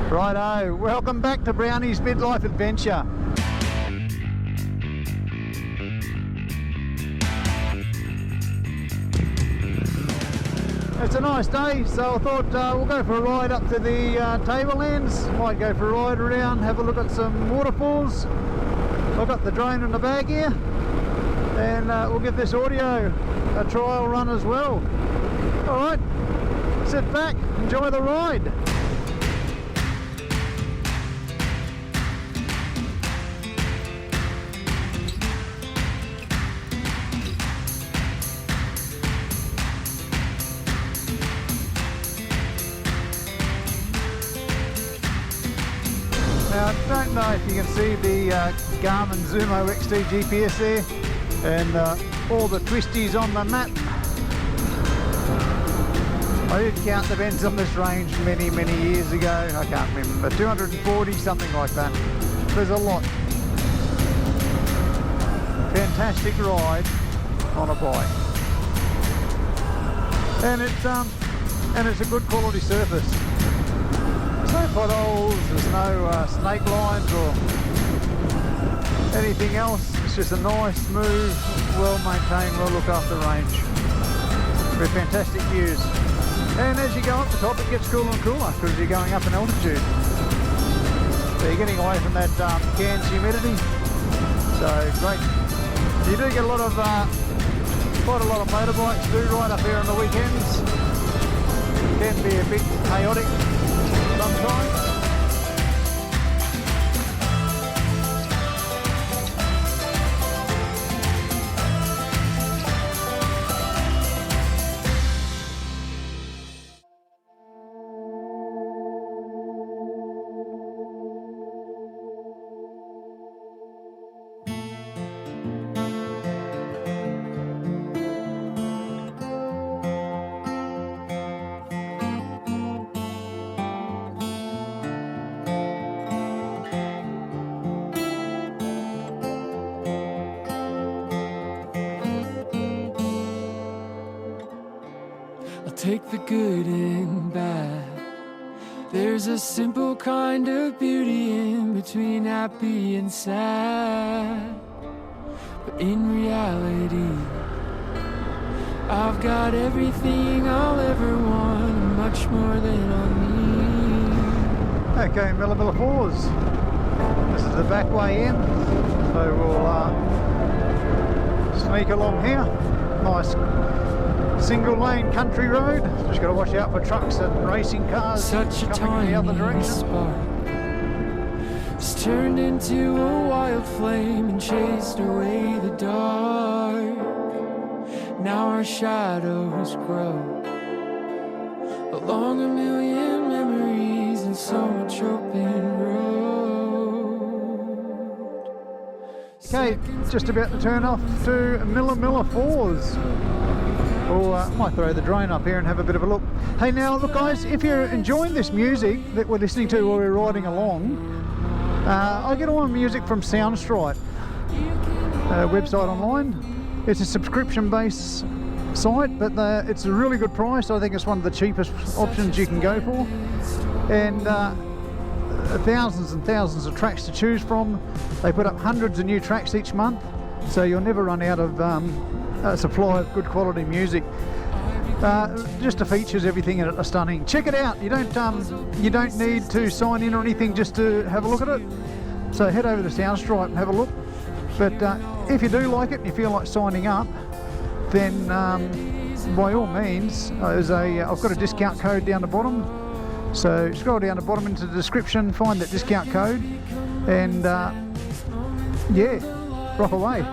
Righto, welcome back to Brownie's Midlife Adventure. It's a nice day, so I thought we'll go for a ride up to the Tablelands. Might go for a ride around, have a look at some waterfalls. I've got the drone in the bag here, and we'll give this audio a trial run as well. Alright, sit back, enjoy the ride. Now, I don't know if you can see the Garmin Zumo XT GPS there, and all the twisties on the map. I did count the bends on this range many years ago. I can't remember, 240, something like that. There's a lot. Fantastic ride on a bike, and it's a good quality surface. There's no potholes, there's no snake lines or anything else. It's just a nice, smooth, well maintained, well looked after range with fantastic views. And as you go up the top, it gets cooler and cooler because you're going up in altitude. So you're getting away from that Cairns humidity. So great. You do get a lot of quite a lot of motorbikes do ride up here on the weekends. It can be a bit chaotic sometimes. Take the good and bad. There's a simple kind of beauty in between happy and sad. But in reality, I've got everything I'll ever want, and much more than I'll need. Okay, Millaa Falls. This is the back way in, so we'll sneak along here. Nice single lane country road. Just got to watch out for trucks and racing cars. Such a coming the other tiny direction. spark has turned into a wild flame and chased away the dark. Now our shadows grow along a million memories and so much open road. Okay, just about to turn off to Millaa Falls. Or I might throw the drone up here and have a bit of a look. Hey, now look guys, if you're enjoying this music that we're listening to while we're riding along, I get all my music from Soundstripe website online. It's a subscription based site, but it's a really good price. I think it's one of the cheapest options you can go for, and thousands and thousands of tracks to choose from. They put up hundreds of new tracks each month, so you'll never run out of supply of good quality music. Just the features, everything in it are stunning. Check it out. You don't need to sign in or anything just to have a look at it. So head over to Soundstripe and have a look. But if you do like it and you feel like signing up, then by all means, I've got a discount code down the bottom. So scroll down the bottom into the description, find that discount code, and yeah, rock away.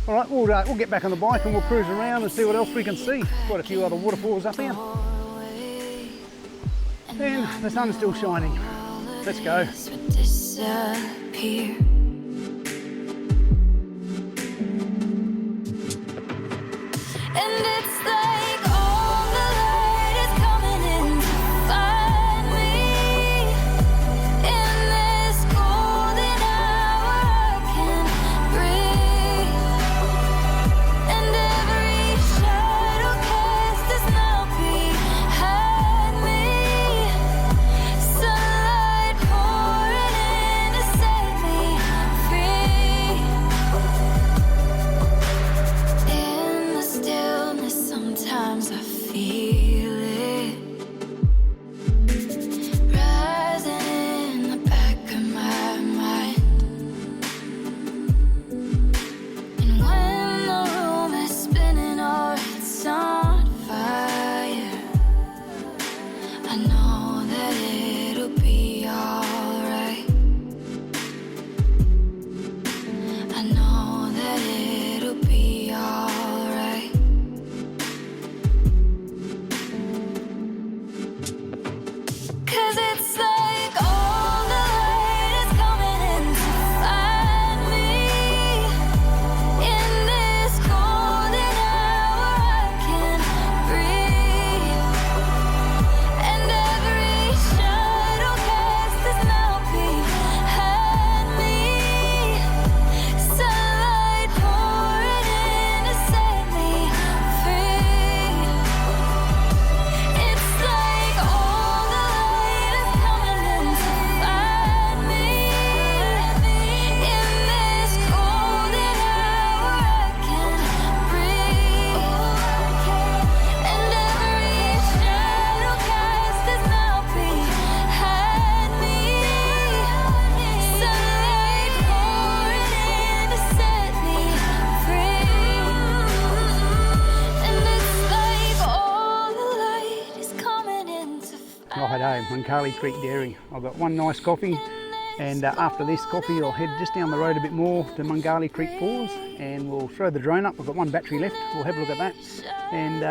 All right, we'll get back on the bike and we'll cruise around and see what else we can see. Quite a few other waterfalls up here. And the sun's still shining. Let's go. Mungalli Creek Dairy. I've got one nice coffee, and after this coffee I'll head just down the road a bit more to Mungalli Creek Falls and we'll throw the drone up. I've got one battery left, we'll have a look at that, and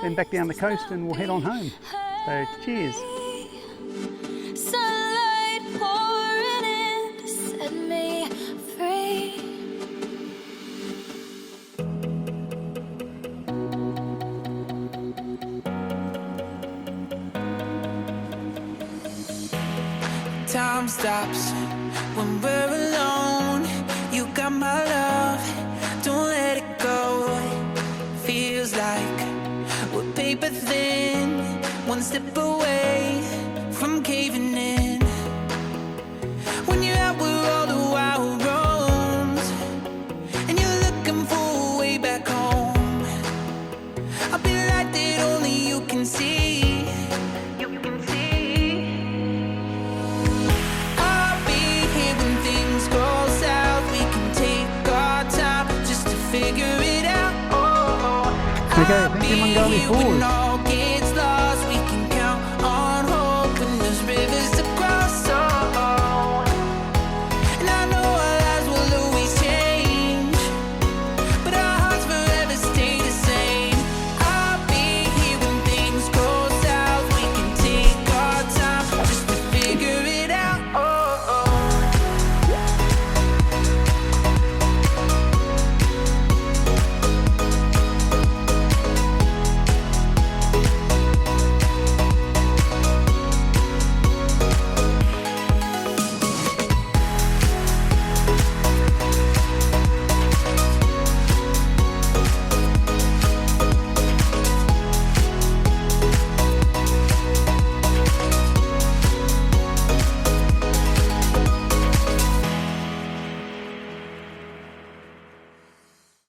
then back down the coast and we'll head on home. So cheers. Time stops when we're alone. You got my love, don't let it go. Feels like we're paper thin, one step away from caving in. When you're out where all the wild roams and you're looking for a way back home, I'll be the light that only you can see. Okay, thank you, Mungalli Falls.